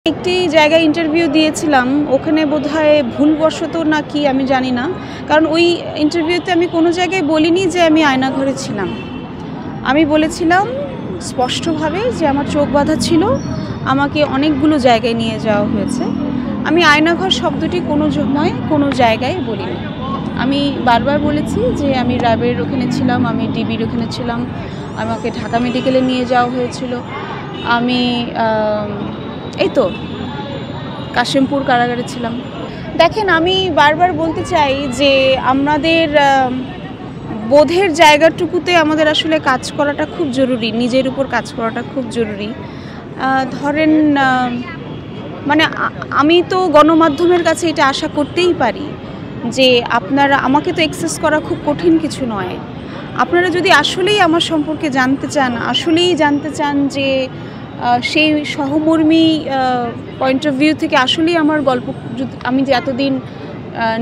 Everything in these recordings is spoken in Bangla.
একটি জায়গায় ইন্টারভিউ দিয়েছিলাম, ওখানে বোধহয় ভুলবশত না কি আমি জানি না, কারণ ওই ইন্টারভিউতে আমি কোনো জায়গায় বলিনি যে আমি আয়নাঘরে ছিলাম। আমি বলেছিলাম স্পষ্টভাবে যে আমার চোখ বাঁধা ছিল, আমাকে অনেকগুলো জায়গায় নিয়ে যাওয়া হয়েছে। আমি আয়নাঘর শব্দটি কোনো সময় কোনো জায়গায় বলিনি। আমি বারবার বলেছি যে আমি র্যাবের ওখানে ছিলাম, আমি ডিবির ওখানে ছিলাম, আমাকে ঢাকা মেডিকেলে নিয়ে যাওয়া হয়েছিল, আমি এই তো কাশিমপুর কারাগারে ছিলাম। দেখেন, আমি বারবার বলতে চাই যে আমাদের বোধের জায়গাটুকুতে আমাদের আসলে কাজ করাটা খুব জরুরি, নিজের উপর কাজ করাটা খুব জরুরি। ধরেন মানে আমি তো গণমাধ্যমের কাছে এটা আশা করতেই পারি যে আপনারা আমাকে তো অ্যাক্সেস করা খুব কঠিন কিছু নয়। আপনারা যদি আসলেই আমার সম্পর্কে জানতে চান, আসলেই জানতে চান যে সেই সহমর্মী পয়েন্ট অফ ভিউ থেকে আসলেই আমার গল্প, আমি যে এতদিন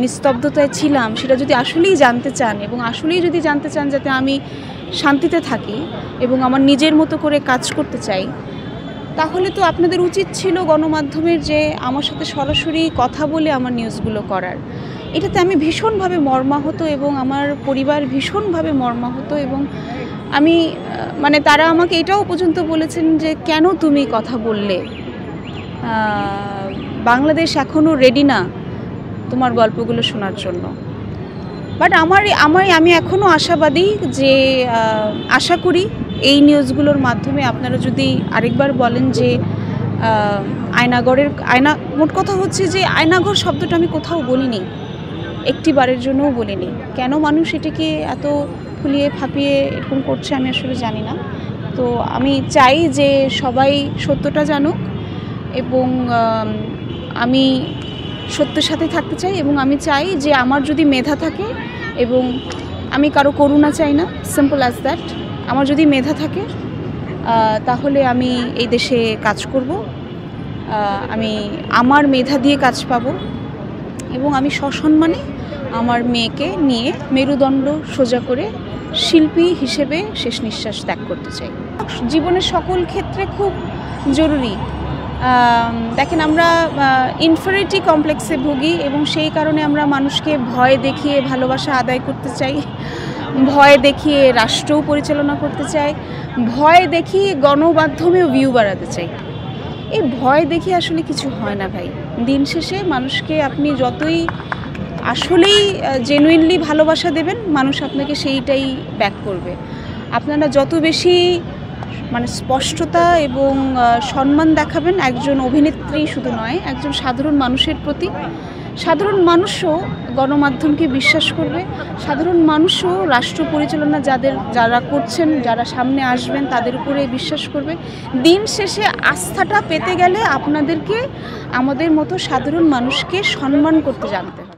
নিস্তব্ধতায় ছিলাম সেটা যদি আসলেই জানতে চান, এবং আসলেই যদি জানতে চান যাতে আমি শান্তিতে থাকি এবং আমার নিজের মতো করে কাজ করতে চাই, তাহলে তো আপনাদের উচিত ছিল গণমাধ্যমের যে আমার সাথে সরাসরি কথা বলে আমার নিউজগুলো করার। এটাতে আমি ভীষণভাবে মর্মাহত এবং আমার পরিবার ভীষণভাবে মর্মাহত, এবং আমি মানে তারা আমাকে এটাও পর্যন্ত বলেছেন যে কেন তুমি কথা বললে, বাংলাদেশ এখনও রেডি না তোমার গল্পগুলো শোনার জন্য। বাট আমি এখনও আশাবাদী যে আশা করি এই নিউজগুলোর মাধ্যমে আপনারা যদি আরেকবার বলেন যে মোট কথা হচ্ছে যে আয়নাঘর শব্দটা আমি কোথাও বলিনি, একটি বারের জন্যও বলিনি। কেন মানুষ এটাকে এত ফুলিয়ে ফাঁপিয়ে এরকম করছে আমি আসলে জানি না। তো আমি চাই যে সবাই সত্যটা জানুক, এবং আমি সত্যের সাথে থাকতে চাই, এবং আমি চাই যে আমার যদি মেধা থাকে, এবং আমি কারো করুণা চাই না, সিম্পল অ্যাজ দ্যাট। আমার যদি মেধা থাকে তাহলে আমি এই দেশে কাজ করব, আমি আমার মেধা দিয়ে কাজ পাবো, এবং আমি সসম্মানে আমার মেয়েকে নিয়ে মেরুদণ্ড সোজা করে শিল্পী হিসেবে শেষ নিঃশ্বাস ত্যাগ করতে চাই। জীবনের সকল ক্ষেত্রে খুব জরুরি। দেখেন, আমরা ইনফেরিটি কমপ্লেক্সে ভুগি, এবং সেই কারণে আমরা মানুষকে ভয় দেখিয়ে ভালোবাসা আদায় করতে চাই, ভয় দেখিয়ে রাষ্ট্রও পরিচালনা করতে চাই, ভয় দেখিয়ে গণমাধ্যমেও ভিউ বাড়াতে চাই। এই ভয় দেখিয়ে আসলে কিছু হয় না ভাই। দিন শেষে মানুষকে আপনি যতই আসলেই জেনুইনলি ভালোবাসা দেবেন, মানুষ আপনাকে সেইটাই ব্যাক করবে। আপনারা যত বেশি মানে স্পষ্টতা এবং সম্মান দেখাবেন একজন অভিনেত্রী শুধু নয়, একজন সাধারণ মানুষের প্রতি, সাধারণ মানুষও গণমাধ্যমকে বিশ্বাস করবে, সাধারণ মানুষও রাষ্ট্র পরিচালনা যারা করছেন, যারা সামনে আসবেন তাদের উপরে বিশ্বাস করবে। দিন শেষে আস্থাটা পেতে গেলে আপনাদেরকে আমাদের মতো সাধারণ মানুষকে সম্মান করতে জানতে হবে।